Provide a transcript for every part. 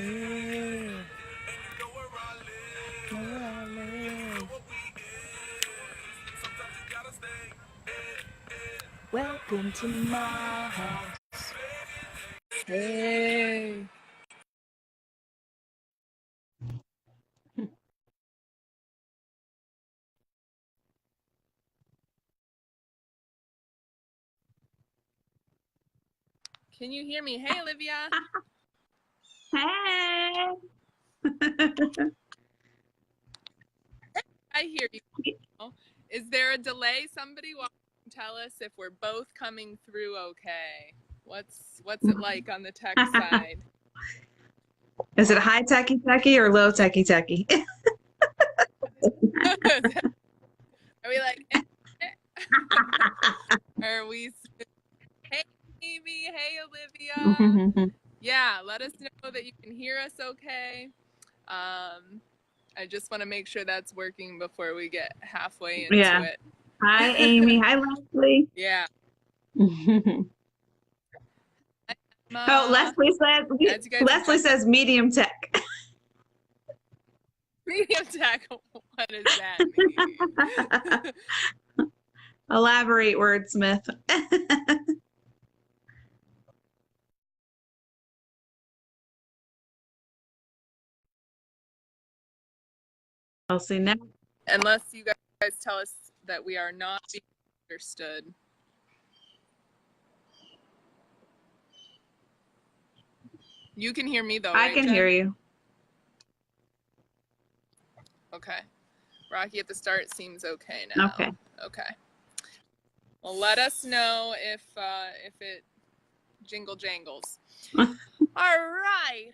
Hey. Know where I live. Welcome to my house. Hey. Can you hear me? Hey, Olivia. Hey. I hear you. Is there a delay? Somebody want to tell us if we're both coming through okay. What's it like on the tech side? Is it high techie or low techie? Are we like, are we, hey, Amy, hey, Olivia. Yeah, let us know that you can hear us okay. I just want to make sure that's working before we get halfway into it. Hi, Amy. Hi, Leslie. Yeah. Oh, Leslie says medium tech. Medium tech. What does that mean? Elaborate, wordsmith. I'll see now. Unless you guys tell us that we are not being understood. You can hear me though, right, I can Jen? hear you. Okay. Rocky at the start seems okay now. Okay. Well, let us know if it jingle jangles. All right.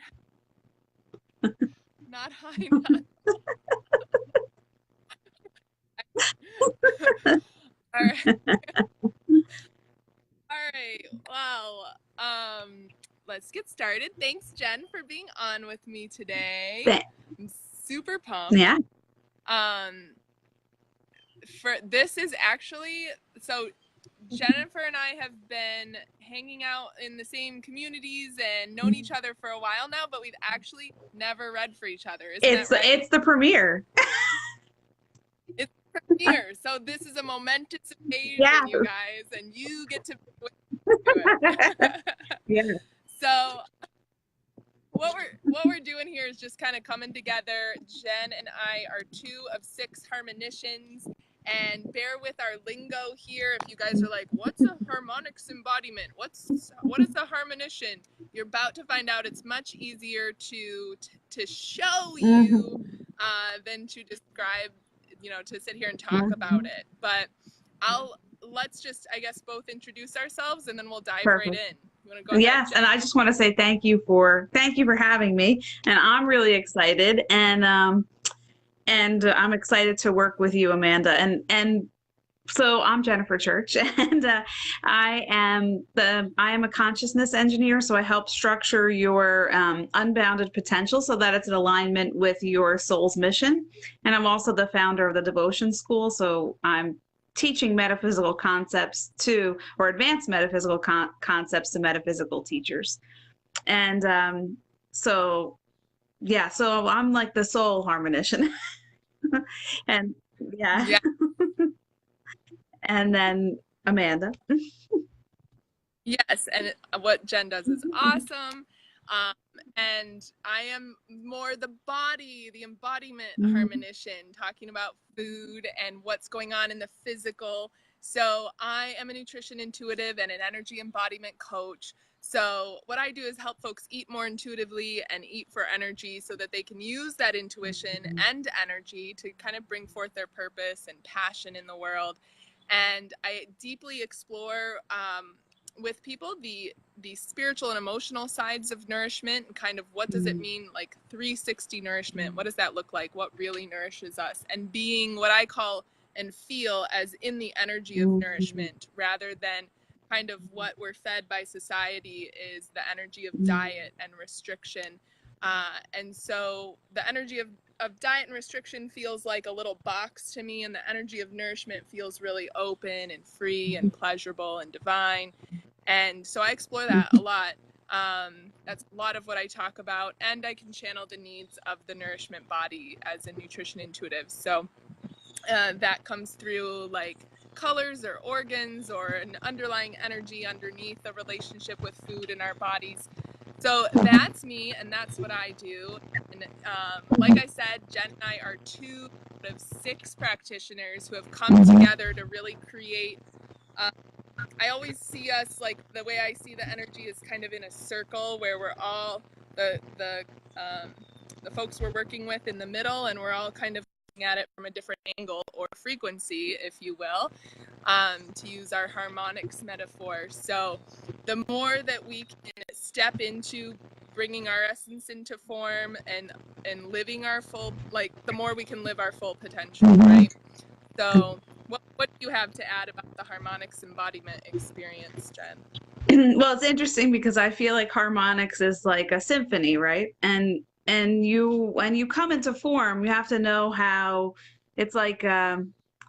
Not high enough. All right. All right. Well, let's get started. Thanks, Jen, for being on with me today. I'm super pumped. Yeah. This is actually, so Jennifer and I have been hanging out in the same communities and known each other for a while now, but we've actually never read for each other. Isn't that right? It's the premiere. It's the premiere. So this is a momentous occasion, you guys, and you get to do it. Yeah. So what we're doing here is just kind of coming together. Jen and I are 2 of 6 harmonicians. And bear with our lingo here. If you guys are like, what's a harmonics embodiment? What is a harmonician? You're about to find out. It's much easier to show you than to describe, to sit here and talk about it. But let's just, I guess, both introduce ourselves and then we'll dive right in. You want to go ahead, Jen? And I just want to say thank you for having me. And I'm really excited. And I'm excited to work with you, Amanda. And so I'm Jennifer Church, and I am a consciousness engineer. So I help structure your unbounded potential so that it's in alignment with your soul's mission. And I'm also the founder of the Devotion School. So I'm teaching metaphysical concepts or advanced metaphysical concepts to metaphysical teachers. And so I'm like the soul harmonician. And yeah. And then Amanda. Yes, and what Jen does is awesome. And I am more the embodiment harmonician, talking about food and what's going on in the physical. So I am a nutrition intuitive and an energy embodiment coach. So what I do is help folks eat more intuitively and eat for energy so that they can use that intuition and energy to kind of bring forth their purpose and passion in the world. And I deeply explore with people the spiritual and emotional sides of nourishment and kind of what does it mean, like 360 nourishment. What does that look like? What really nourishes us? And being what I call and feel as in the energy of nourishment rather than kind of what we're fed by society is the energy of diet and restriction. And so the energy of diet and restriction feels like a little box to me, and the energy of nourishment feels really open and free and pleasurable and divine. And so I explore that a lot. That's a lot of what I talk about, and I can channel the needs of the nourishment body as a nutrition intuitive. So that comes through like colors or organs or an underlying energy underneath the relationship with food in our bodies. So that's me, and that's what I do. And like I said, Jen and I are 2 out of 6 practitioners who have come together to really create. I always see us, like, the way I see the energy is kind of in a circle where we're all the folks we're working with in the middle, and we're all kind of looking at it from a different angle or frequency, if you will, to use our harmonics metaphor. So the more that we can step into bringing our essence into form and living our full, like, the more we can live our full potential, right? So what do you have to add about the harmonics embodiment experience, Jen? Well, it's interesting because I feel like harmonics is like a symphony, right? And you, when you come into form, you have to know how it's like,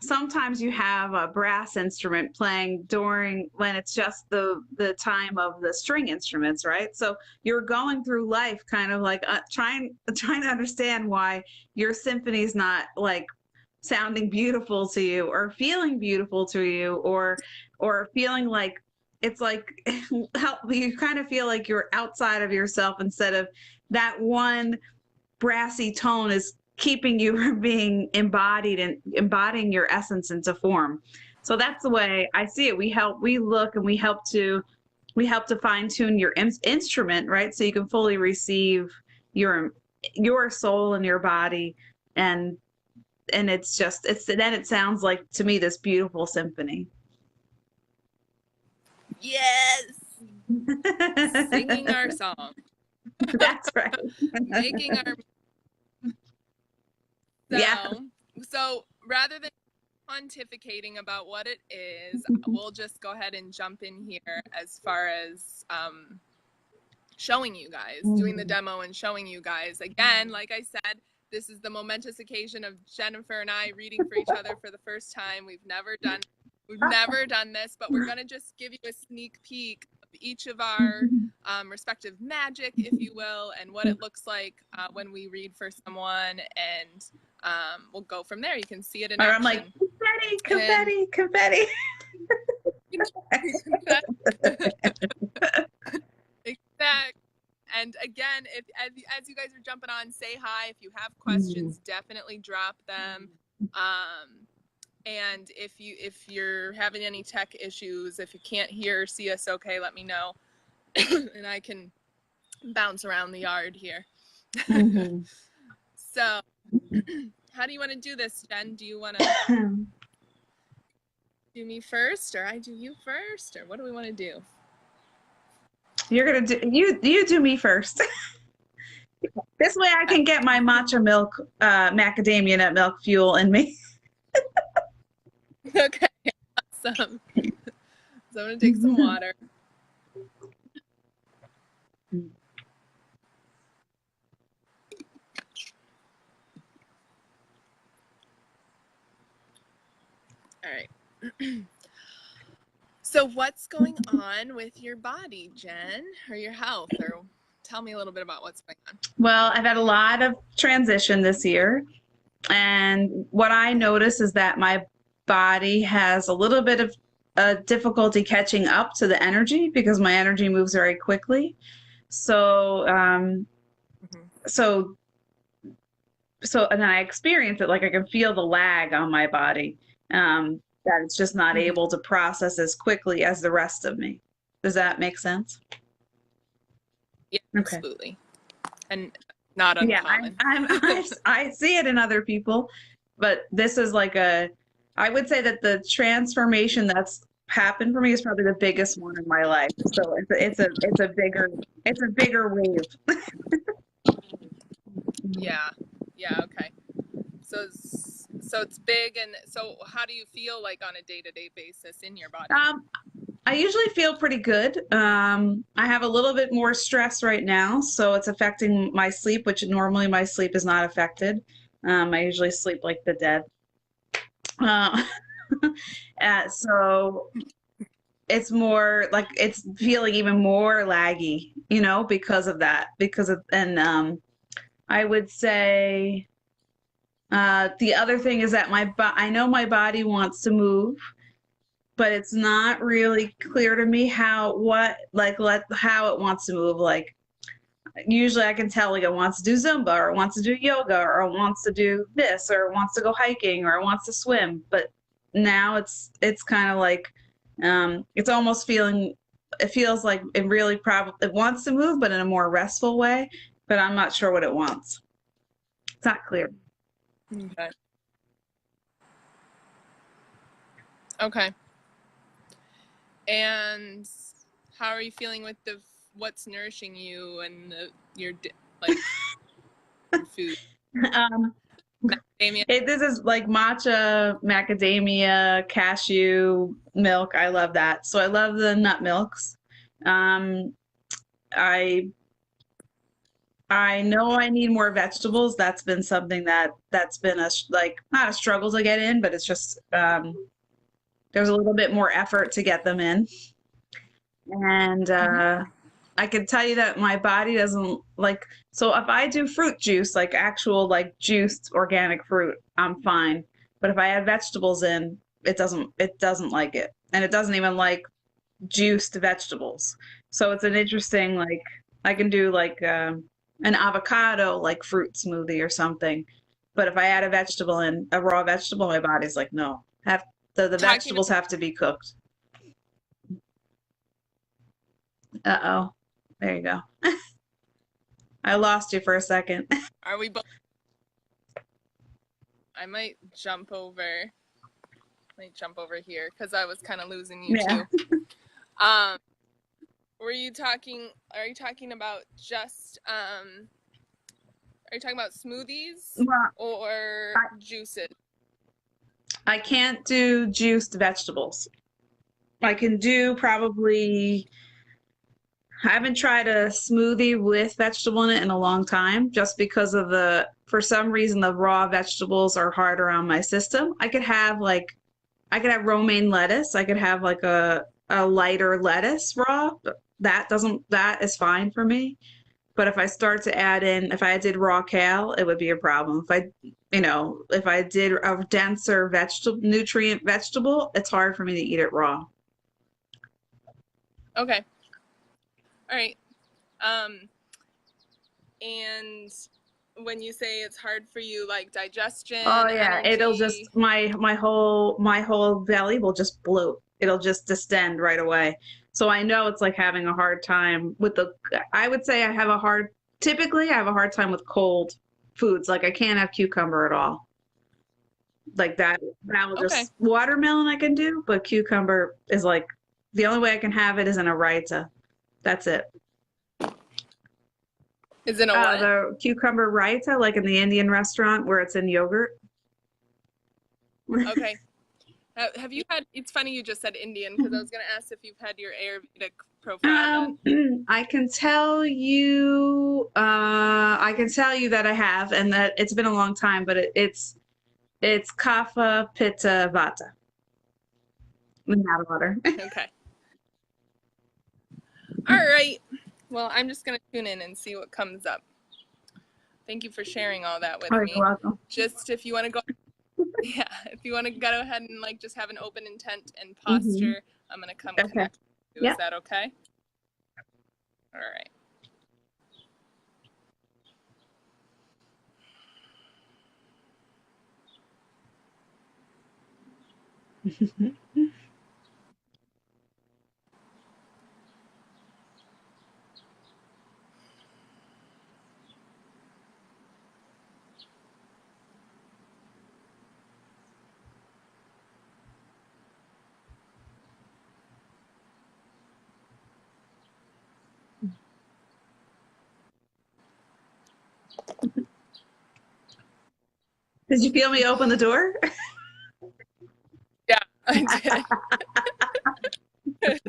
sometimes you have a brass instrument playing during when it's just the time of the string instruments, right? So you're going through life kind of like trying to understand why your symphony is not like sounding beautiful to you or feeling beautiful to you, or feeling like it's like help you kind of feel like you're outside of yourself instead of that one brassy tone is keeping you from being embodied and embodying your essence into form. So that's the way I see it. We look and we help to fine tune your instrument, right? So you can fully receive your soul and your body, and it's just then it sounds like to me this beautiful symphony. Yes. Singing our song. That's right. Making our so rather than pontificating about what it is, we'll just go ahead and jump in here as far as showing you guys, doing the demo and showing you guys. Again, like I said, this is the momentous occasion of Jennifer and I reading for each other for the first time. We've never done this, but we're going to just give you a sneak peek of each of our respective magic, if you will, and what it looks like when we read for someone, and we'll go from there. You can see it in action. I'm like, confetti. Exactly. And again, as you guys are jumping on, say hi. If you have questions, definitely drop them. And if you're having any tech issues, if you can't hear or see us okay, let me know. And I can bounce around the yard here. So how do you want to do this, Jen? Do you want to do me first, or I do you first, or what do we want to do? You're gonna do you do me first. This way I can get my matcha milk, macadamia nut milk fuel in me. Okay, awesome. So I'm gonna take some water. All right. So what's going on with your body, Jen, or your health, or tell me a little bit about what's going on. Well, I've had a lot of transition this year, and what I notice is that my body has a little bit of difficulty catching up to the energy because my energy moves very quickly. So, so and I experience it, like I can feel the lag on my body, that it's just not able to process as quickly as the rest of me. Does that make sense? Yeah, okay. Absolutely. And not uncommon. Yeah, I see it in other people, but this is like I would say that the transformation that's happened for me is probably the biggest one in my life. So it's a bigger wave. Yeah. Okay. So it's big, and so how do you feel like on a day-to-day basis in your body? I usually feel pretty good. I have a little bit more stress right now, so it's affecting my sleep, which normally my sleep is not affected. I usually sleep like the dead. So it's more like it's feeling even more laggy, you know, because of that. Because of and I would say the other thing is that I know my body wants to move, but it's not really clear to me how it wants to move. Like usually I can tell like it wants to do Zumba or it wants to do yoga or it wants to do this or it wants to go hiking or it wants to swim. But now it's kind of like it's almost it feels like it really probably it wants to move, but in a more restful way. But I'm not sure what it wants. It's not clear. Okay. Okay. And how are you feeling with what's nourishing you and your like food? Um, Macadamia. this is like matcha, macadamia, cashew milk. I love that. So I love the nut milks. Um, I I know I need more vegetables. That's been something that's been like not a struggle to get in, but it's just there's a little bit more effort to get them in. And I can tell you that my body doesn't like. So if I do fruit juice, like actual like juiced organic fruit, I'm fine. But if I add vegetables in, it doesn't like it, and it doesn't even like juiced vegetables. So it's an interesting like I can do like an avocado like fruit smoothie or something. But if I add a vegetable in, a raw vegetable, my body's like, no. Have the Talking. vegetables have to be cooked. Uh-oh. There you go. I lost you for a second. Are we both? I might jump over. Might jump over here because I was kind of losing you Yeah. too. Um, were you talking? Are you talking about just? Are you talking about smoothies Well, or juices? I can't do juiced vegetables. I can do probably I haven't tried a smoothie with vegetable in it in a long time just because of for some reason, the raw vegetables are hard around my system. I could have romaine lettuce. I could have like a lighter lettuce raw. That is fine for me. But if I start to add in, if I did raw kale, it would be a problem. If I did a denser nutrient vegetable, it's hard for me to eat it raw. Okay. All right. And when you say it's hard for you, like digestion, Oh yeah, energy. it'll just my whole belly will just bloat. It'll just distend right away. So I know it's like having a hard time with I would say typically I have a hard time with cold foods. Like I can't have cucumber at all. Like that will Okay. just watermelon I can do, but cucumber is like the only way I can have it is in a raita. That's it. Is it a what? The cucumber raita, like in the Indian restaurant where it's in yogurt. Okay. Have you had? It's funny you just said Indian because I was going to ask if you've had your Ayurvedic profile done. I can tell you. I can tell you that I have, and that it's been a long time, but it's kapha, pitta, vata. Water. Okay. All right. Well, I'm just going to tune in and see what comes up. Thank you for sharing all that with me. You're welcome. Just if you want to go, if you want to go ahead and like just have an open intent and posture, I'm going to come connect with you. Is that okay? All right. Did you feel me open the door? Yeah, I did.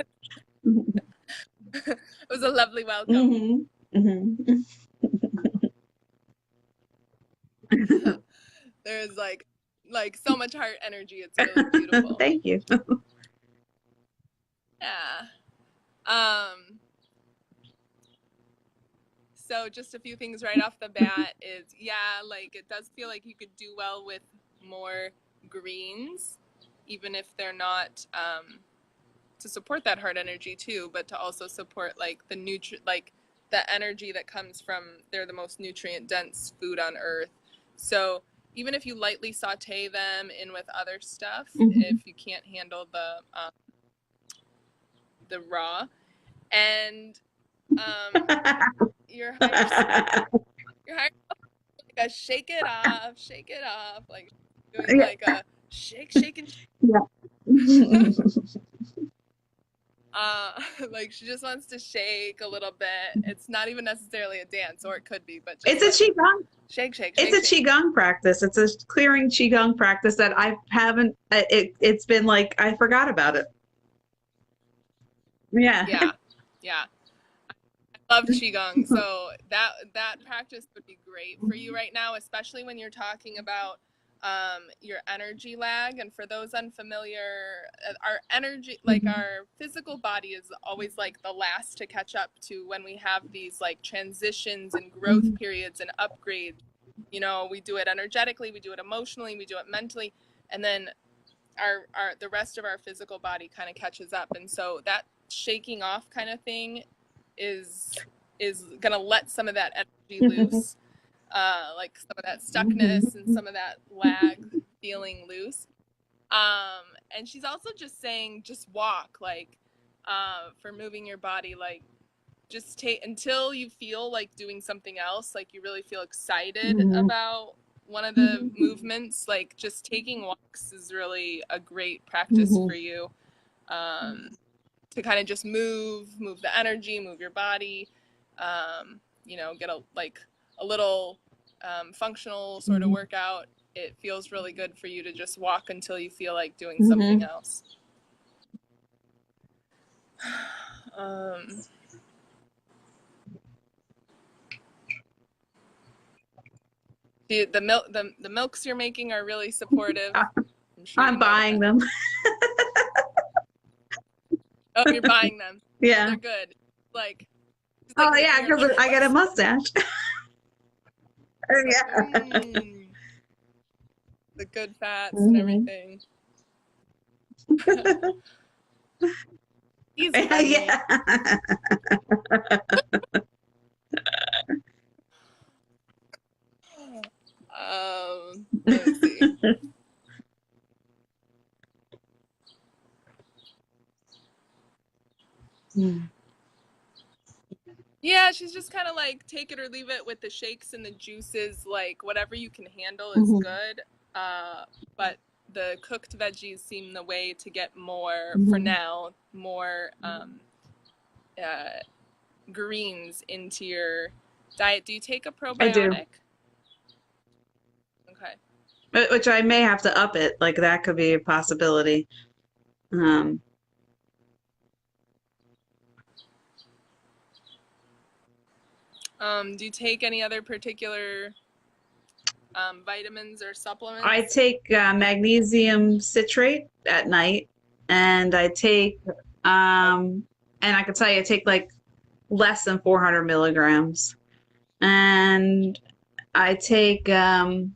It was a lovely welcome. There's like so much heart energy. It's really beautiful. Thank you. Yeah. Um, so just a few things right off the bat is, yeah, like it does feel like you could do well with more greens, even if they're not to support that heart energy too, but to also support like the energy that comes from, they're the most nutrient dense food on earth. So even if you lightly saute them in with other stuff, if you can't handle the raw, and your higher like a shake it off, like doing like a shake and shake. Yeah. Like she just wants to shake a little bit. It's not even necessarily a dance, or it could be, but just It's a like qigong. shake, It's a shake. qigong practice. It's a clearing qigong practice that I haven't. It's been like I forgot about it. Yeah. Yeah. I love qigong, so that practice would be great for you right now, especially when you're talking about your energy lag. And for those unfamiliar, our energy, like our physical body, is always like the last to catch up to when we have these like transitions and growth periods and upgrades. You know, we do it energetically, we do it emotionally, we do it mentally, and then our the rest of our physical body kind of catches up. And so that shaking off kind of thing is gonna let some of that energy loose, like some of that stuckness and some of that lag feeling loose. And she's also just saying, just walk, like for moving your body, like just take until you feel like doing something else, like you really feel excited about one of the movements. Like just taking walks is really a great practice for you, to kind of just move the energy, move your body, you know, get a little functional sort of workout. It feels really good for you to just walk until you feel like doing something else. The milks you're making are really supportive. I'm buying them. Oh, you're buying them. Yeah. They're good. Like oh yeah, because I got a mustache. yeah. The good fats and everything. Easy, yeah. Let's see. Yeah, she's just kind of like take it or leave it with the shakes and the juices. Like whatever you can handle is good. But the cooked veggies seem the way to get more, for now, more greens into your diet. Do you take a probiotic? I do. Okay. Which I may have to up it. Like that could be a possibility. Do you take any other particular vitamins or supplements? I take magnesium citrate at night, and I take, and I can tell you, I take like less than 400 milligrams, and I take, I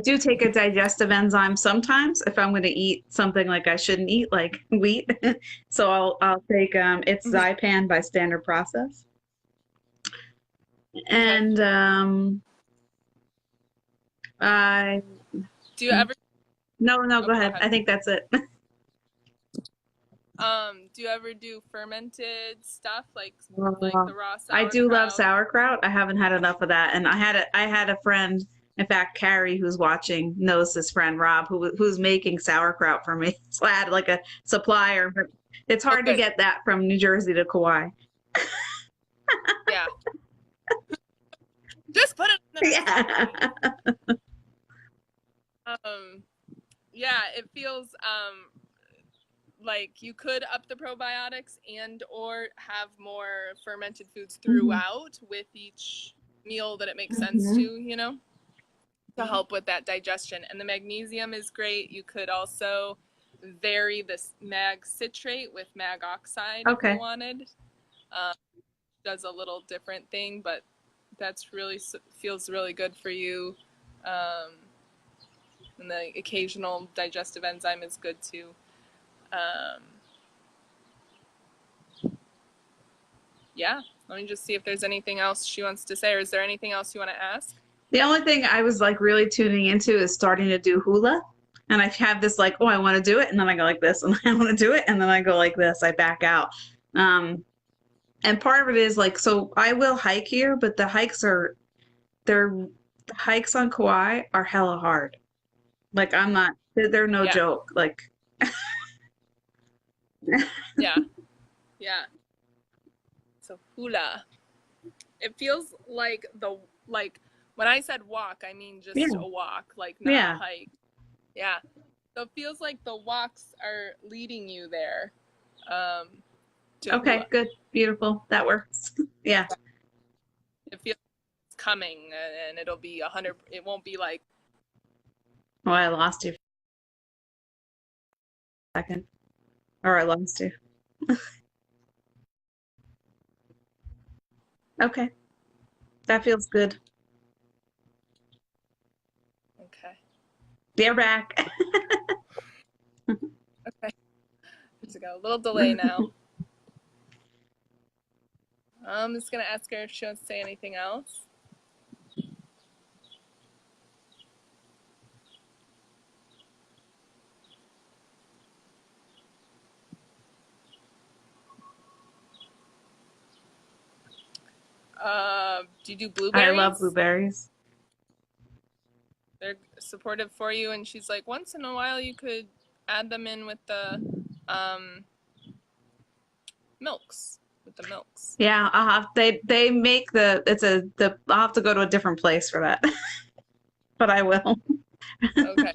do take a digestive enzyme sometimes if I'm going to eat something like I shouldn't eat, like wheat. So I'll take it's Zypan by Standard Process, and I. Do you ever? No, go ahead. I think that's it. Do you ever do fermented stuff like the raw sauerkraut? I do love sauerkraut. I haven't had enough of that, and I had a friend. In fact, Carrie, who's watching, knows this friend Rob, who's making sauerkraut for me. So I had like a supplier, but it's hard to get that from New Jersey to Kauai. Yeah. Just put it in the yeah, it feels like you could up the probiotics and or have more fermented foods throughout with each meal that it makes sense to, you know, to help with that digestion. And the magnesium is great. You could also vary this mag citrate with mag oxide if Okay. you wanted. Does a little different thing, but that's really feels really good for you. And the occasional digestive enzyme is good too. Yeah, let me just see if there's anything else she wants to say, or is there anything else you want to ask? The only thing I was like really tuning into is starting to do hula. And I have this like, oh, I want to do it. And then I go like this, and I want to do it. And then I go like this, I back out. And part of it is like, so I will hike here, but the the hikes on Kauai are hella hard. Like I'm not, they're no Yeah. joke. Like, Yeah. Yeah. So hula. It feels like when I said walk, I mean just yeah, a walk, like not yeah. a hike. Yeah. So it feels like the walks are leading you there. To Okay, hula. good, beautiful. That works. Yeah. It feels like it's coming, and it'll be 100. It won't be like. Oh, I lost you for a second. Or I lost you. Okay. That feels good. Okay. They're back. Okay. There's a little delay now. I'm just gonna ask her if she wants to say anything else. Do you do blueberries? I love blueberries. They're supportive for you, and she's like, once in a while you could add them in with the milks. With the milks. Yeah, I'll have they make I'll have to go to a different place for that. But I will. Okay.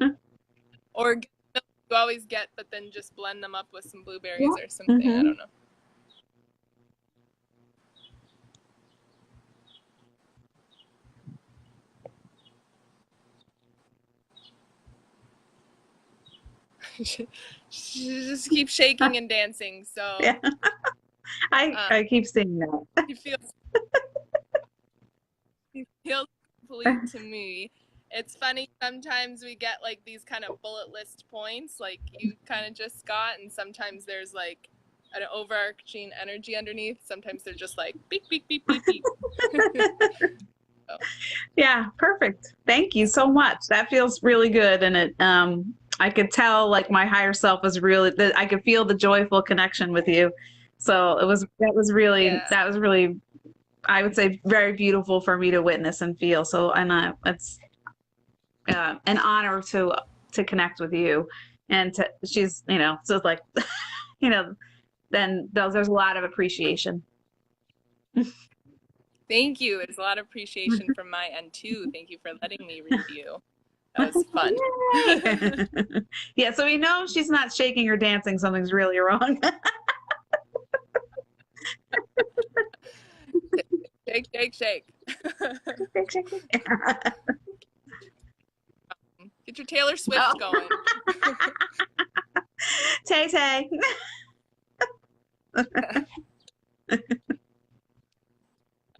Or you always get, but then just blend them up with some blueberries or something. Mm-hmm. I don't know. She just keeps shaking and dancing. So Yeah. I keep seeing that. He feels complete to me. It's funny, sometimes we get like these kind of bullet list points like you kind of just got, and sometimes there's like an overarching energy underneath. Sometimes they're just like beep beep beep beep beep. So. Yeah, perfect. Thank you so much. That feels really good, and it I could tell like my higher self was really I could feel the joyful connection with you. So that was really I would say very beautiful for me to witness and feel. So and it's an honor to connect with you, and she's so it's like then there's a lot of appreciation. Thank you. There's a lot of appreciation from my end too. Thank you for letting me review. That was fun. Yeah, so we know she's not shaking or dancing. Something's really wrong. Shake, shake, shake. Get your Taylor Swift going. Tay Tay.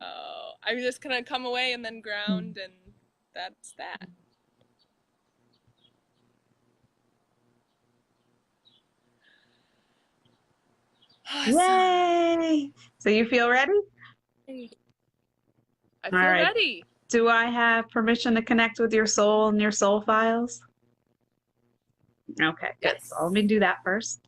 Oh, I'm just gonna come away and then ground, and that's that. Awesome. Yay! So you feel ready? I feel ready. Do I have permission to connect with your soul and your soul files? Okay, good. Yes. So let me do that first.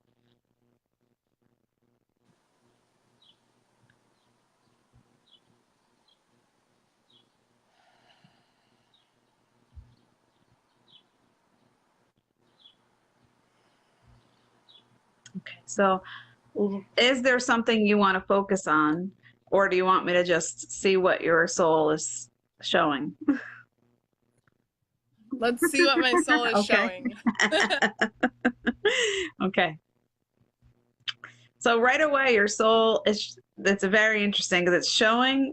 Okay, so is there something you want to focus on, or do you want me to just see what your soul is showing? Let's see what my soul is showing. Okay. So right away, your soul it's very interesting because it's showing,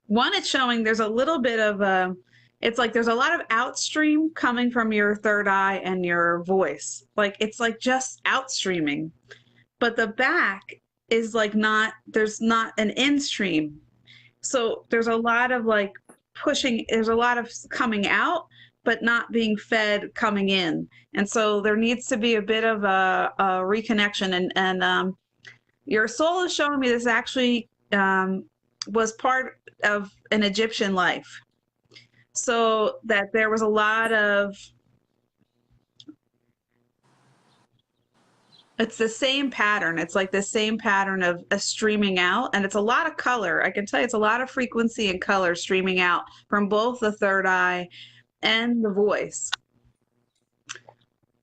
one, it's showing there's a little bit of it's like there's a lot of outstream coming from your third eye and your voice. Like it's like just outstreaming. But the back is like not, there's not an instream. So there's a lot of like pushing, there's a lot of coming out, but not being fed coming in. And so there needs to be a bit of a reconnection. And your soul is showing me this actually was part of an Egyptian life. So that there was a lot of, it's the same pattern. It's like the same pattern of a streaming out, and it's a lot of color. I can tell you it's a lot of frequency and color streaming out from both the third eye and the voice.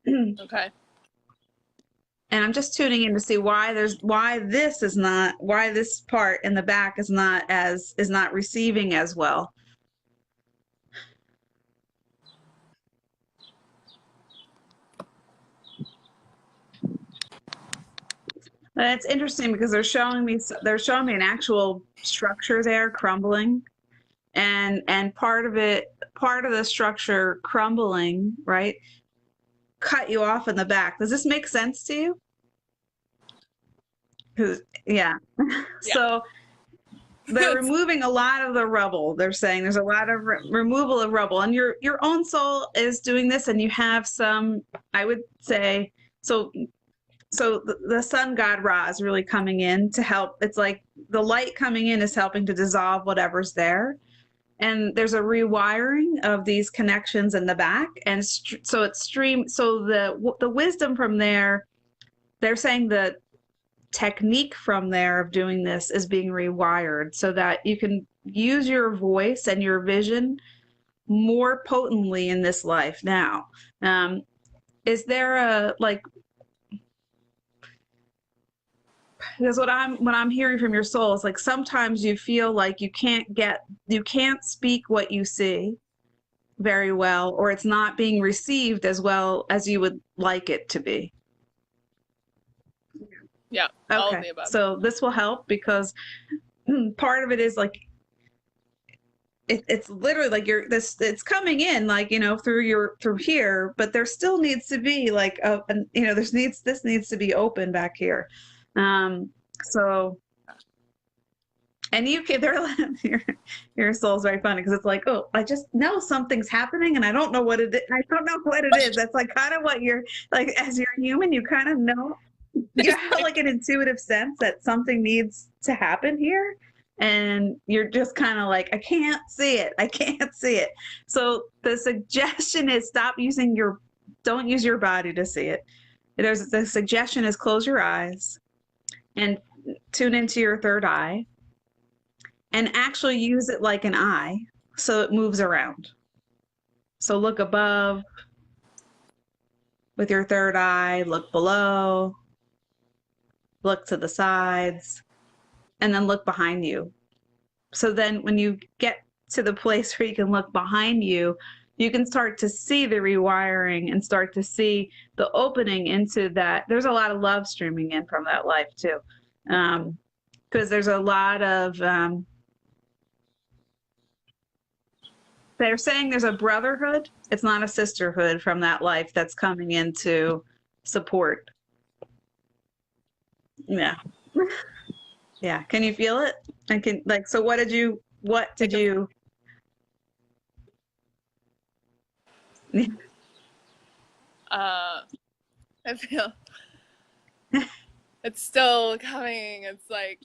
Okay. And I'm just tuning in to see why this part in the back is not receiving as well. And it's interesting because they're showing me an actual structure there crumbling, and part of the structure crumbling, right, cut you off in the back. Does this make sense to you? Yeah. So they're removing a lot of the rubble. They're saying there's a lot of removal of rubble, and your own soul is doing this, and you have some, I would say, so the sun god Ra is really coming in to help. It's like the light coming in is helping to dissolve whatever's there. And there's a rewiring of these connections in the back. And so it's so the wisdom from there, they're saying the technique from there of doing this is being rewired so that you can use your voice and your vision more potently in this life now. Is there a, like, because what I'm hearing from your soul is like sometimes you feel like you can't speak what you see very well, or it's not being received as well as you would like it to be. Yeah. Okay. All of the above. So this will help because part of it is like it's literally like it's coming in like, you know, through here, but there still needs to be like this needs to be open back here. So, and your soul's very funny because it's like, oh, I just know something's happening and I don't know what it is. I don't know what it is. That's like kind of what you're like, as you're human, you kind of know, you have like an intuitive sense that something needs to happen here. And you're just kind of like, I can't see it. I can't see it. So the suggestion is don't use your body to see it. The suggestion is close your eyes and tune into your third eye and actually use it like an eye so it moves around. So look above with your third eye, look below, look to the sides, and then look behind you. So then when you get to the place where you can look behind you, you can start to see the rewiring and start to see the opening into that. There's a lot of love streaming in from that life too. Because there's a lot of, they're saying there's a brotherhood. It's not a sisterhood from that life that's coming in to support. Yeah. Yeah. Can you feel it? So what did you? I feel it's still coming. It's like,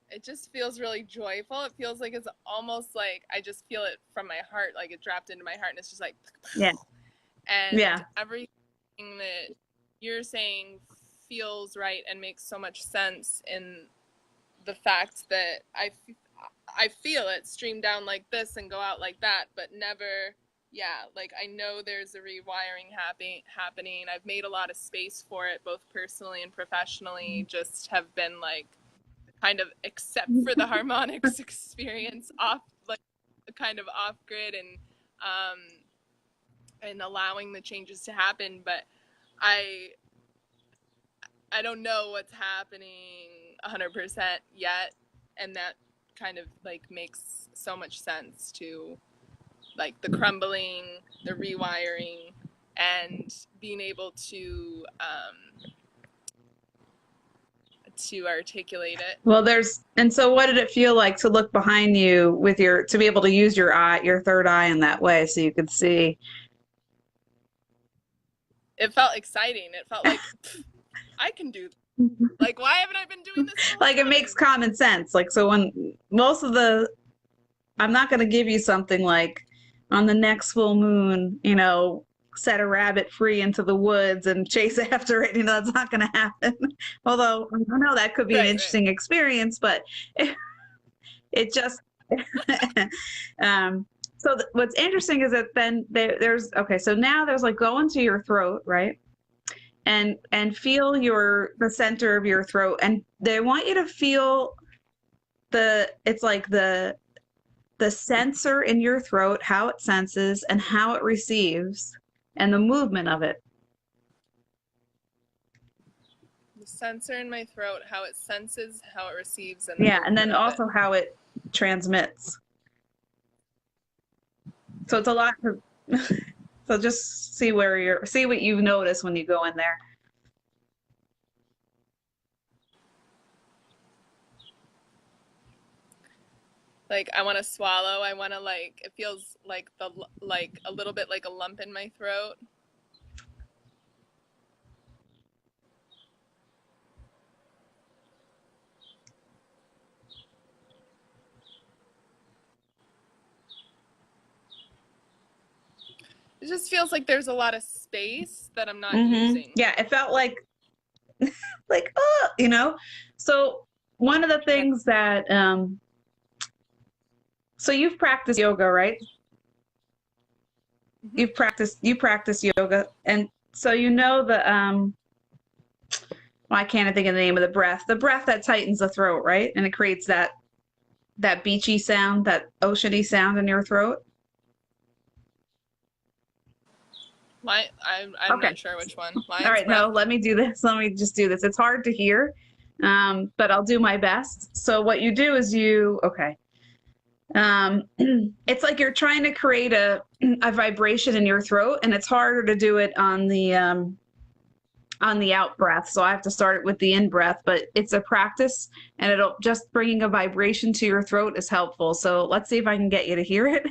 it just feels really joyful. It feels like it's almost like I just feel it from my heart, like it dropped into my heart, and it's just like, yeah. And yeah. everything that you're saying feels right and makes so much sense in the fact that I feel it stream down like this and go out like that, but never, like I know there's a rewiring happening. I've made a lot of space for it, both personally and professionally, just have been like, kind of, except for the harmonics experience, kind of off grid and allowing the changes to happen. But I don't know what's happening 100% yet, and that kind of like makes so much sense to like the crumbling, the rewiring, and being able to articulate it. Well, and so what did it feel like to look behind you with to be able to use your eye, your third eye in that way so you could see? It felt exciting. It felt like I can do this. Like, why haven't I been doing this? Like it makes common sense. Like, so when I'm not going to give you something like on the next full moon, set a rabbit free into the woods and chase after it. That's not going to happen. Although I don't know, that could be an interesting experience, but it just, so what's interesting is that then so now there's like go into your throat, right? And feel the center of your throat. And they want you to feel it's like the sensor in your throat, how it senses and how it receives, and the movement of it. The sensor in my throat, how it senses, how it receives, and and then also how it transmits. So it's a lot. So just see what you notice when you go in there. Like I want to swallow. I want to it feels like a little bit like a lump in my throat. It just feels like there's a lot of space that I'm not using. Yeah, it felt like So one of the things that so you've practiced yoga, right? Mm-hmm. You practice yoga, and so I can't think of the name of the breath that tightens the throat, right? And it creates that beachy sound, that oceany sound in your throat. I'm not sure which one. All right, no, let me do this. Let me just do this. It's hard to hear, but I'll do my best. So what you do is it's like you're trying to create a vibration in your throat, and it's harder to do it on the out breath. So I have to start it with the in breath, but it's a practice, and it'll just bringing a vibration to your throat is helpful. So let's see if I can get you to hear it.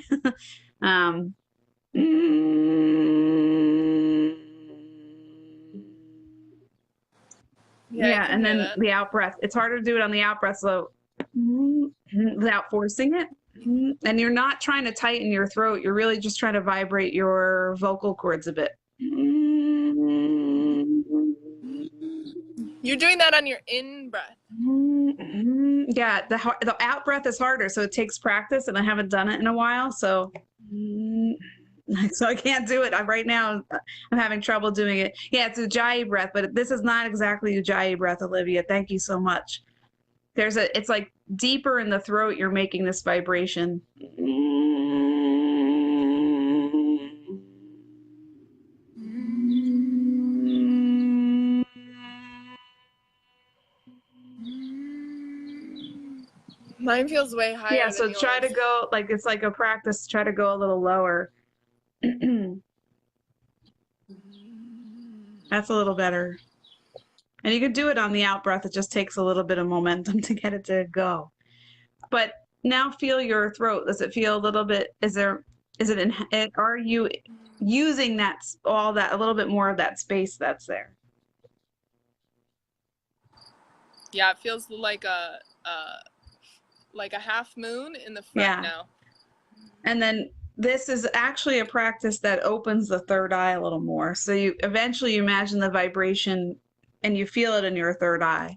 Yeah, and then the out breath. It's harder to do it on the out breath, so without forcing it. And you're not trying to tighten your throat. You're really just trying to vibrate your vocal cords a bit. You're doing that on your in breath. Yeah, the out breath is harder, so it takes practice, and I haven't done it in a while, so I can't do it right now. I'm having trouble doing it. Yeah, it's Ujjayi breath, but this is not exactly Ujjayi breath, Olivia. Thank you so much. It's like deeper in the throat. You're making this vibration. Mine feels way higher. Yeah, so try to go, it's like a practice, try to go a little lower. That's a little better. And you can do it on the out breath. It just takes a little bit of momentum to get it to go. But now feel your throat. Does it feel a little bit, are you using a little bit more of that space that's there? Yeah, it feels like a half moon in the front now. And then this is actually a practice that opens the third eye a little more. So you eventually imagine the vibration and you feel it in your third eye.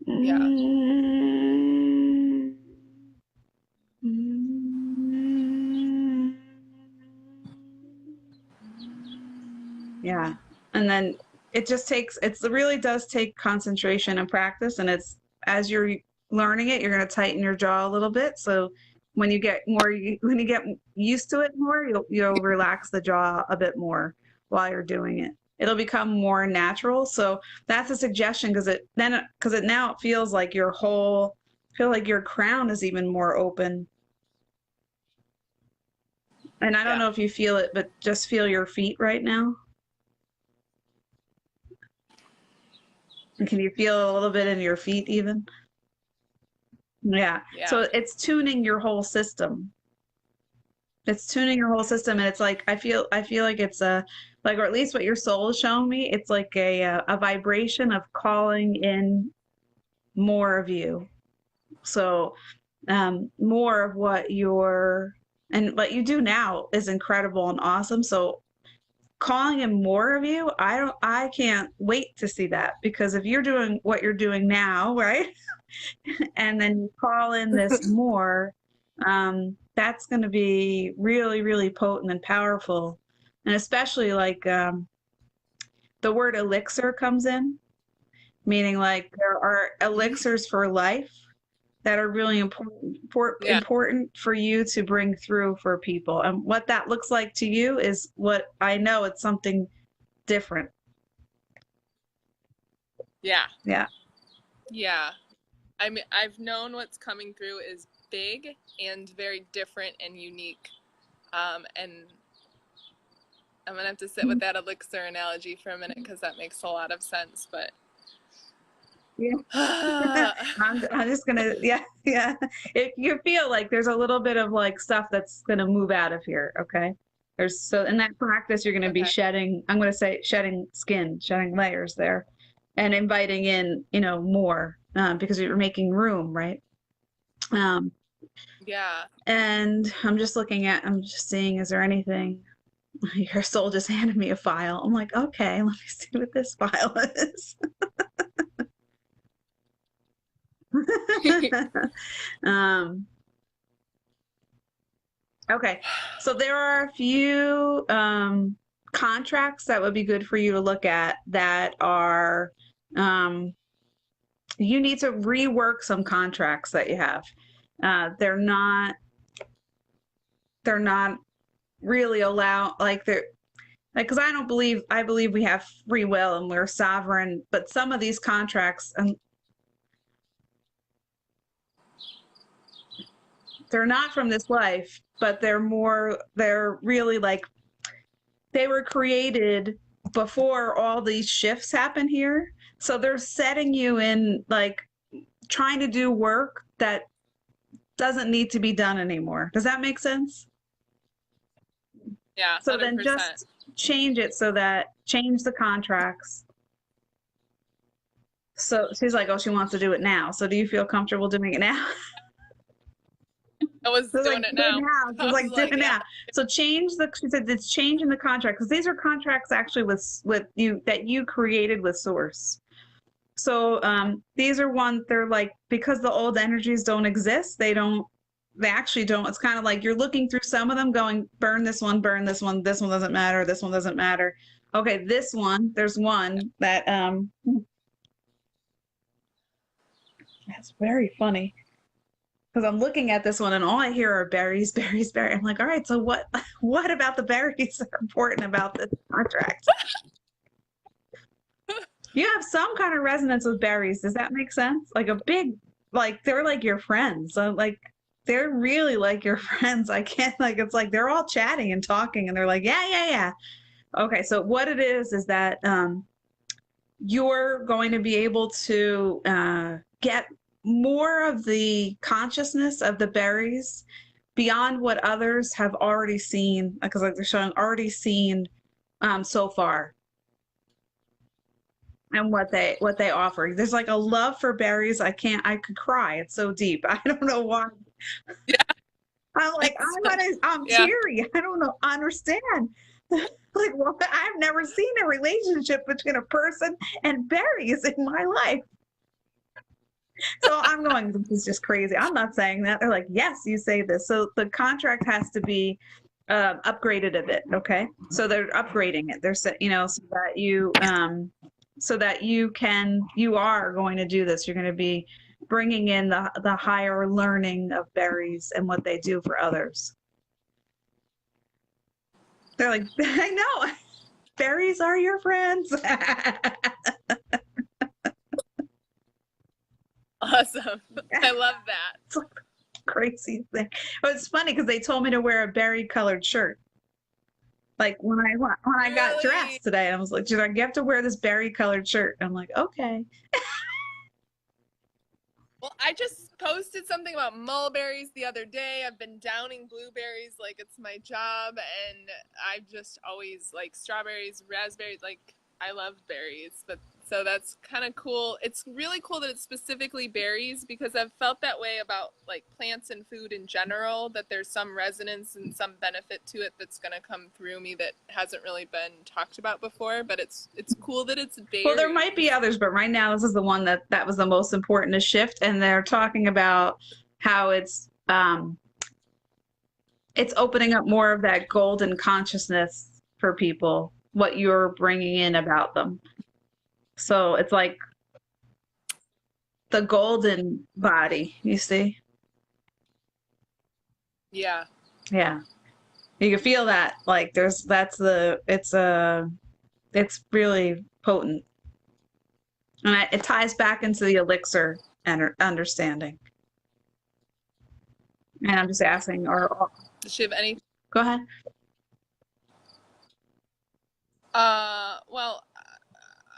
Yeah. Yeah. And then it really does take concentration and practice. And as you're learning it, you're going to tighten your jaw a little bit. So when you get used to it more, you'll relax the jaw a bit more while you're doing it. It'll become more natural. So that's a suggestion, because it now feels like your whole feel like your crown is even more open. And I don't know if you feel it, but just feel your feet right now. And can you feel a little bit in your feet even? Yeah. So it's tuning your whole system. It's tuning your whole system, and it's like I feel like it's a like, or at least what your soul is showing me. It's like a vibration of calling in more of you. So more of what what you do now is incredible and awesome. So calling in more of you, I can't wait to see that, because if you're doing what you're doing now, right? And then you call in this more, that's going to be really, really potent and powerful. And especially like the word elixir comes in, meaning like there are elixirs for life that are really important for you to bring through for people. And what that looks like to you is what I know, it's something different. Yeah. Yeah. Yeah. I mean, I've known what's coming through is big and very different and unique. And I'm going to have to sit with that elixir analogy for a minute, because that makes a lot of sense. But yeah. I'm just gonna if you feel like there's a little bit of like stuff that's gonna move out of here, okay, there's, so in that practice you're gonna be shedding, I'm gonna say shedding skin, shedding layers there, and inviting in, you know, more, because you're making room, right? Yeah. And I'm just seeing, is there anything? Your soul just handed me a file. I'm like, okay, let me see what this file is. Okay, so there are a few contracts that would be good for you to look at that are, you need to rework some contracts that you have. They're not really because I believe we have free will and we're sovereign, but some of these contracts, they're not from this life, but they're really like, they were created before all these shifts happen here. So they're setting you in, like, trying to do work that doesn't need to be done anymore. Does that make sense? Yeah. 100%. So then just change it, change the contracts. So she's like, oh, she wants to do it now. So do you feel comfortable doing it now? I was doing it now. She's like, do it now. So she said it's changing the contract, because these are contracts actually with you that you created with source. So these are ones, they're like, because the old energies don't exist, they actually don't. It's kind of like you're looking through some of them going, burn this one, this one doesn't matter, this one doesn't matter. Okay, this one, there's one that that's very funny, because I'm looking at this one and all I hear are berries, berries, berries. I'm like, all right, so what about the berries are important about this contract? You have some kind of resonance with berries. Does that make sense? Like a big, like they're like your friends. So like they're really like your friends. I can't, like, it's like they're all chatting and talking and they're like, yeah. Okay, so what it is that you're going to be able to get more of the consciousness of the berries beyond what others have already seen, because like they're showing already seen so far, and what they offer. There's like a love for berries. I could cry. It's so deep. I don't know why. Yeah. I'm like, I'm teary. I don't know, understand. Like, well, I've never seen a relationship between a person and berries in my life. So I'm going, this is just crazy. I'm not saying that. They're like, yes, you say this. So the contract has to be upgraded a bit. Okay. So they're upgrading it. They're, so that you are going to do this. You're going to be bringing in the higher learning of berries and what they do for others. They're like, I know, berries are your friends. awesome. I love that. It's like the crazy thing. But it's funny because they told me to wear a berry colored shirt. Like when I got Really? dressed today, I was like, you have to wear this berry colored shirt. I'm like, okay. Well, I just posted something about mulberries the other day. I've been downing blueberries like it's my job, and I've just always like strawberries, raspberries. Like I love berries, but so that's kind of cool. It's really cool that it's specifically berries because I've felt that way about like plants and food in general, that there's some resonance and some benefit to it that's going to come through me that hasn't really been talked about before, but it's cool that it's berries. Well, there might be others, but right now this is the one that was the most important to shift, and they're talking about how it's opening up more of that golden consciousness for people, what you're bringing in about them. So it's like the golden body, you see? Yeah. Yeah. You can feel that. Like it's really potent. And it ties back into the elixir and understanding. And I'm just asking, Does she have any? Go ahead. Well,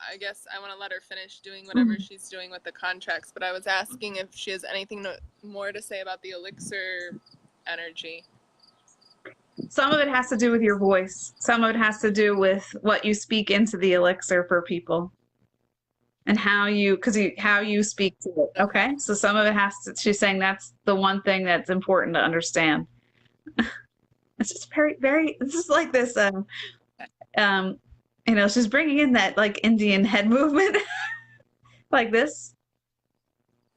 I guess I want to let her finish doing whatever she's doing with the contracts, but I was asking if she has anything more to say about the elixir energy. Some of it has to do with your voice. Some of it has to do with what you speak into the elixir for people and how you speak to it. Okay. So some of it she's saying that's the one thing that's important to understand. It's just very, very, this is like this, she's bringing in that like Indian head movement like this.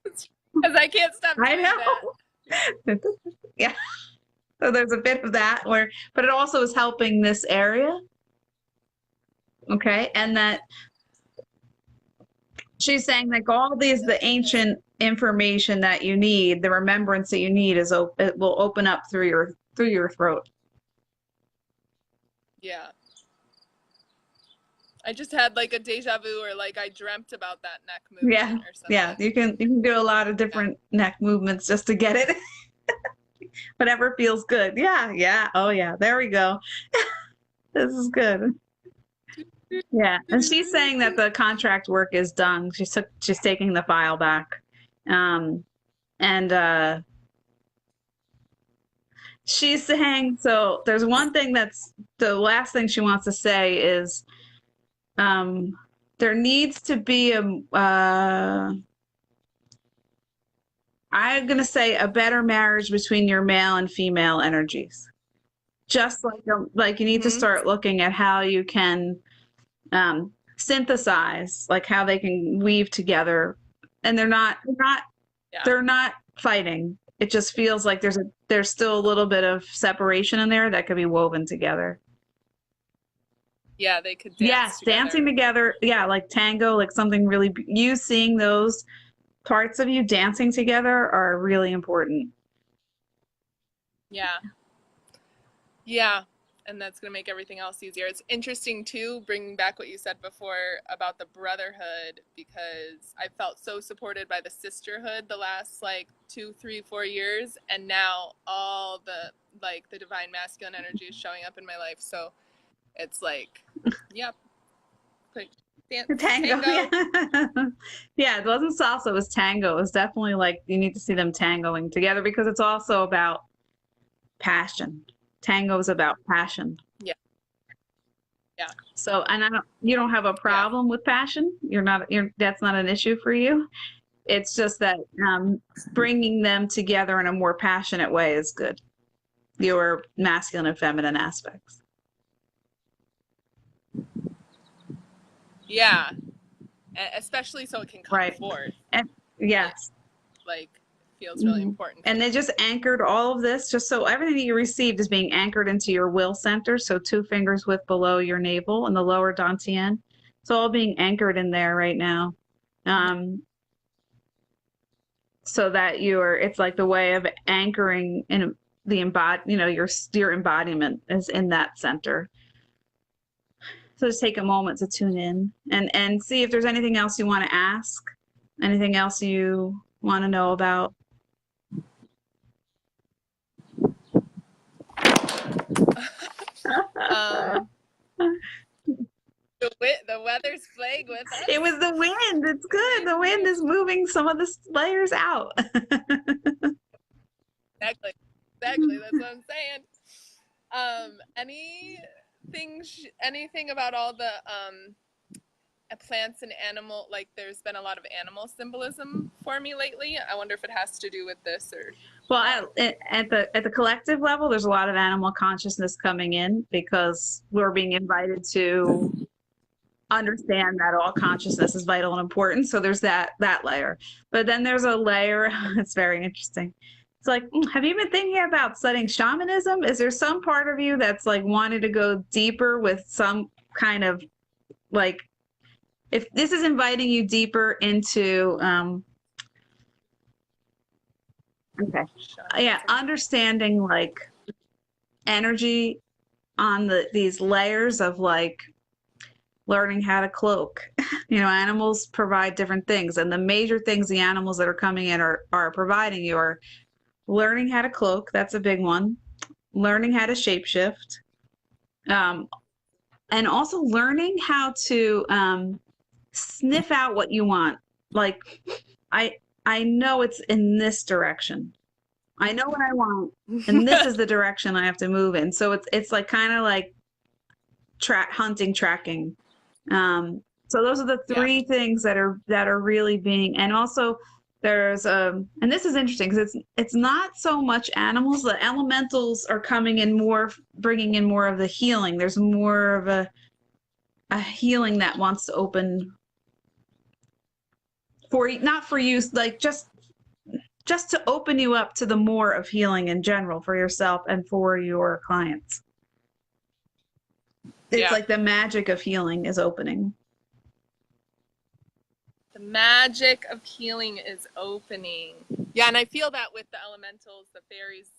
Because I can't stop doing I know. Yeah. So there's a bit of that but it also is helping this area. Okay. And that she's saying like all the ancient information that you need, the remembrance that you need it will open up through your throat. Yeah. I just had like a deja vu, or like I dreamt about that neck movement or something. Yeah, you can do a lot of different neck movements just to get it. Whatever feels good. Yeah. Oh yeah, there we go. This is good. Yeah, and she's saying that the contract work is done. She's taking the file back. She's saying, so there's one thing that's the last thing she wants to say is there needs to be I'm going to say a better marriage between your male and female energies. Just like you need to start looking at how you can synthesize, like how they can weave together, and they're not fighting. It just feels like there's still a little bit of separation in there that could be woven together. Yeah, they could dance together. Dancing together. Yeah, like tango, like something really, you seeing those parts of you dancing together are really important. Yeah. And that's going to make everything else easier. It's interesting too, bringing back what you said before about the brotherhood, because I felt so supported by the sisterhood the last like 2, 3, 4 years. And now all the divine masculine energy is showing up in my life. So it's like, yep. Tango. Yeah, it wasn't salsa, it was tango. It was definitely like you need to see them tangoing together because it's also about passion. Tango is about passion. Yeah. So, and you don't have a problem with passion. That's not an issue for you. It's just that bringing them together in a more passionate way is good. Your masculine and feminine aspects. Yeah, especially so it can come forth. And yes, like feels really important. And they just anchored all of this, just so everything that you received is being anchored into your will center. So 2 fingers width below your navel and the lower dantian. It's all being anchored in there right now. So that it's like the way of anchoring in the your embodiment is in that center. So just take a moment to tune in and see if there's anything else you want to ask, anything else you want to know about? um, the weather's playing with It us. was the wind. It's good. The wind Indeed. is moving some of the layers out. Exactly. Exactly. That's what I'm saying. Anything about all the plants and animal, like there's been a lot of animal symbolism for me lately. I wonder if it has to do with this or Well, at the collective level, there's a lot of animal consciousness coming in because we're being invited to understand that all consciousness is vital and important. So there's that layer. But then there's a layer, it's very interesting. It's like, have you been thinking about studying shamanism? Is there some part of you that's like wanting to go deeper with some kind of like, if this is inviting you deeper into okay. Yeah, understanding like energy on these layers of like learning how to cloak. You know, animals provide different things, and the major things the animals that are coming in are providing you are learning how to cloak. That's a big one. Learning how to shapeshift, um, and also learning how to sniff out what you want. Like, I I know it's in this direction. I know what I want, and this is the direction I have to move in. So it's like kind of like hunting, tracking. So those are the three things that are really being, and also there's and this is interesting because it's not so much animals. The elementals are coming in more, bringing in more of the healing. There's more of a healing that wants to open for, not for you, like just to open you up to the more of healing in general for yourself and for your clients. It's like the magic of healing is opening. The magic of healing is opening. Yeah, and I feel that with the elementals, the fairies,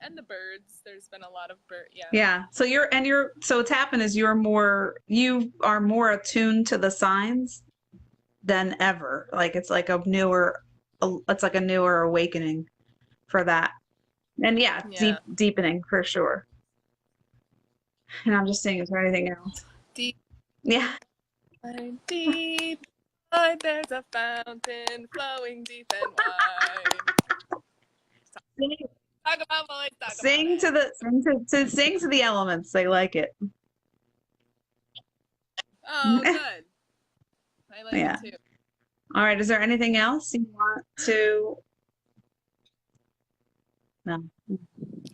and the birds. There's been a lot of bird. Yeah. Yeah. So so what's happened is you are more attuned to the signs than ever. Like it's like a newer awakening for that. And yeah, deepening for sure. And I'm just saying, is there anything else? Deep. Yeah. Deep. There's a fountain flowing deep and wide. Talk about boys, sing to the elements. They like it. Oh, good. I like it too. All right. Is there anything else you want to? No.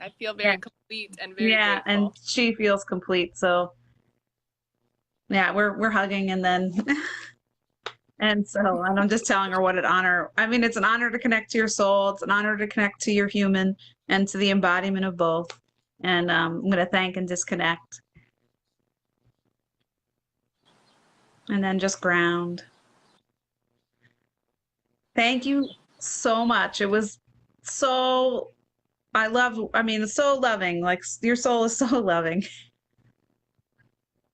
I feel very complete and very grateful. And she feels complete. So yeah, we're hugging and then and I'm just telling her what an honor. I mean, it's an honor to connect to your soul. It's an honor to connect to your human and to the embodiment of both. And I'm going to thank and disconnect. And then just ground. Thank you so much. It was it's so loving. Like your soul is so loving.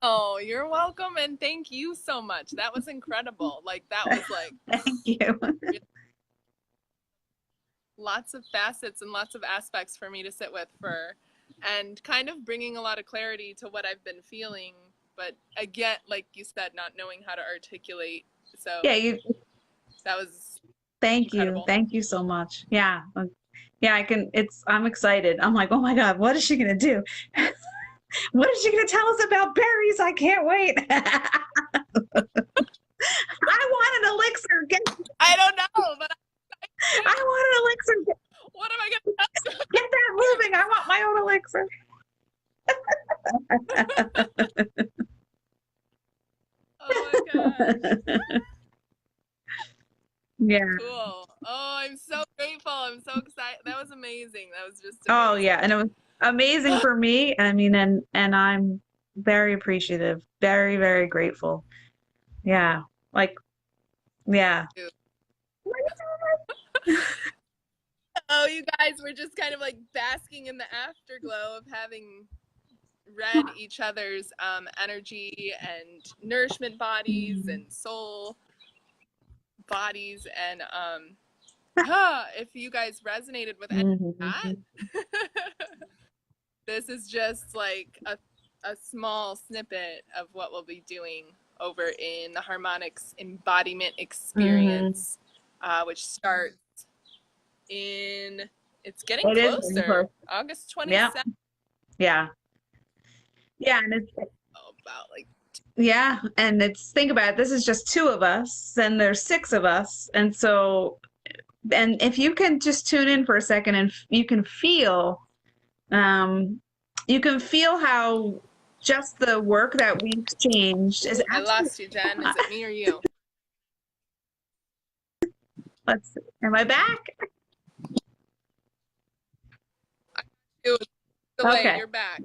Oh, you're welcome. And thank you so much. That was incredible. Like that was like, thank you. Lots of facets and lots of aspects for me to sit with and kind of bringing a lot of clarity to what I've been feeling. But again, like you said, not knowing how to articulate. So yeah, that was thank incredible. you. Thank you so much. Yeah. Yeah, I'm excited. I'm like, oh my God, what is she going to do? What is she going to tell us about berries? I can't wait. I want an elixir. I don't know, but I want an elixir. What am I going to do? Get that moving. I want my own elixir. Oh my gosh. Yeah. Cool. Oh, I'm so grateful. I'm so excited. That was amazing. That was just amazing. Oh yeah, and it was amazing for me. I mean, and I'm very appreciative, very, very grateful. Yeah. Like, yeah. Oh, you guys, we're just kind of like basking in the afterglow of having read each other's energy and nourishment bodies and soul bodies, and If you guys resonated with any of that, Mhm. this is just like a small snippet of what we'll be doing over in the Harmonics Embodiment Mhm. Experience, which starts in, it's getting It is getting close. closer, August Yeah. 27th. Yeah. Yeah. And it's, Oh, about like, yeah. And it's, think about it, this is just two of us, and there's six of us. And so, and if you can just tune in for a second and um, you can feel how just the work that we exchanged is I actually, lost you, Jen. Is it me or you? let's see, am I back? It was the way, Okay. you're back.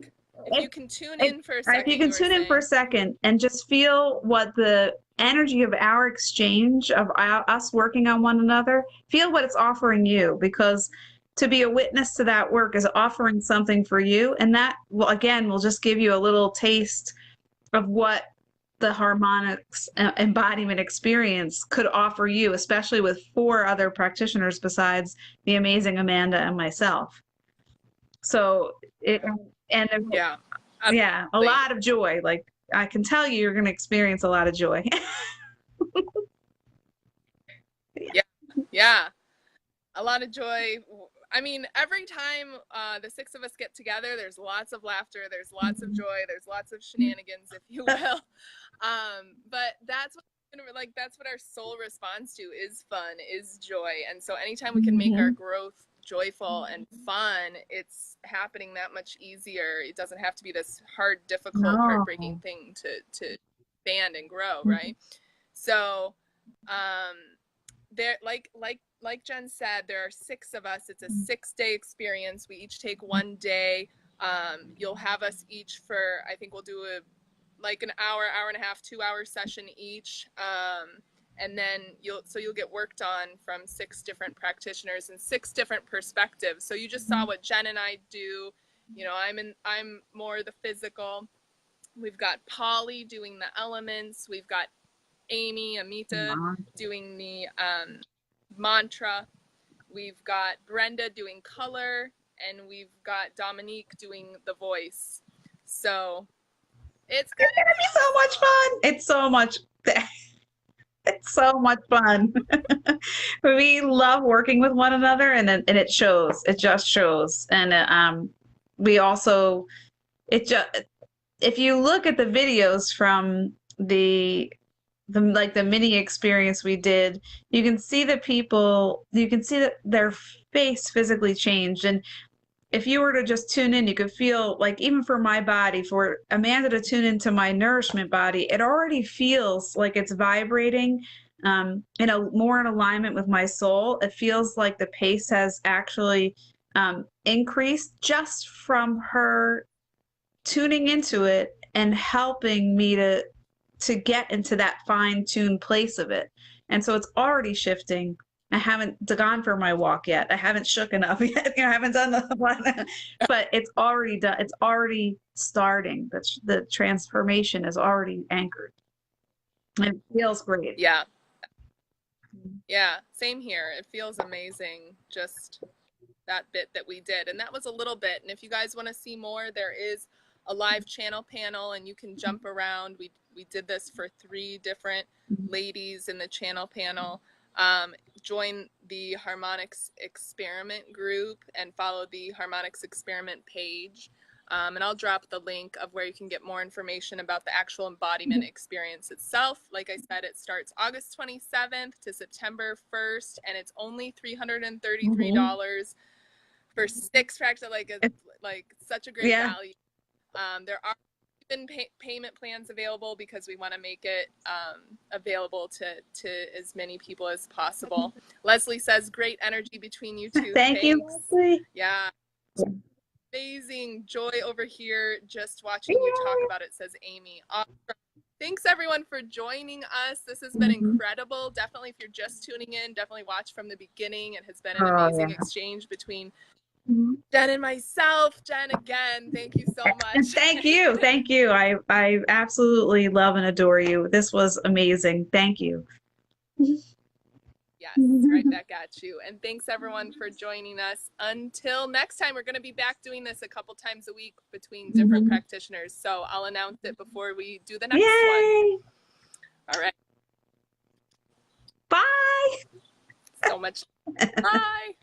If If, you can tune if, in for a if you second, can you were tune in for a saying. second and just feel what the energy of our exchange of us working on one another, feel what it's offering you, because to be a witness to that work is offering something for you. And that will, again, will just give you a little taste of what the harmonics embodiment experience could offer you, especially with four other practitioners besides the amazing Amanda and myself. So it, and Yeah, yeah, a absolutely. lot of joy. Like I can tell you, you're going to experience a lot of joy. Yeah, yeah. A lot of joy. I mean, every time the six of us get together, there's lots of laughter, there's lots of joy, there's lots of shenanigans, if you will. But that's what, like, that's what our soul responds to, is fun, is joy. And so anytime we can make our Mhm. growth joyful and fun, it's happening that much easier. It doesn't have to be this hard, difficult, heartbreaking No. thing to expand and grow, right? So um there, like Jen said, there are six of us. It's a 6-day experience. We each take one day. You'll have us each for, I think we'll do a like an hour and a half, 2 hour session each. And then you'll get worked on from 6 different practitioners and 6 different perspectives. So you just saw what Jen and I do. You know, I'm more the physical. We've got Polly doing the elements. We've got Amy, Amita doing the mantra. We've got Brenda doing color, and we've got Dominique doing the voice. So it's gonna It's be so much fun. It's so much. It's so much fun. We love working with one another, and it shows. It just shows. And we also, it just, if you look at the videos from the like the mini experience we did, you can see the people, you can see that their face physically changed. And if you were to just tune in, you could feel, like, even for my body, for Amanda to tune into my nourishment body, it already feels like it's vibrating in a more in alignment with my soul. It feels like the pace has actually increased just from her tuning into it and helping me to get into that fine-tuned place of it. And so it's already shifting. I haven't gone for my walk yet. I haven't shook enough yet. I haven't done the one, but it's already done. It's already starting. The transformation is already anchored. It feels great. yeah, yeah. Same here. It feels amazing. Just that bit that we did, and that was a little bit. And if you guys want to see more, there is a live channel panel, and you can jump around. We did this for 3 different ladies in the channel panel. Join the Harmonics Experiment group and follow the Harmonics Experiment page. And I'll drop the link of where you can get more information about the actual embodiment experience itself. Like I said, it starts August 27th to September 1st, and it's only Mhm. $333 for 6 practice. Like such a great Yeah. value. There are even payment plans available because we want to make it available to as many people as possible. Leslie says, great energy between you two. Thank you, Thanks. Leslie. Yeah. Amazing joy over here just watching you talk about it, says Amy. Awesome. Thanks everyone for joining us. This has been Mhm. incredible. Definitely, if you're just tuning in, definitely watch from the beginning. It has been an Oh amazing yeah. exchange between Mhm. Jen and myself. Jen, again, thank you so And much. thank you. Thank you. I absolutely love and adore you. This was amazing. Thank you. Yes, right back at you. And thanks everyone for joining us. Until next time, we're going to be back doing this a couple times a week between different practitioners. So I'll announce it before we do the next one. All right. Bye. So much. Bye.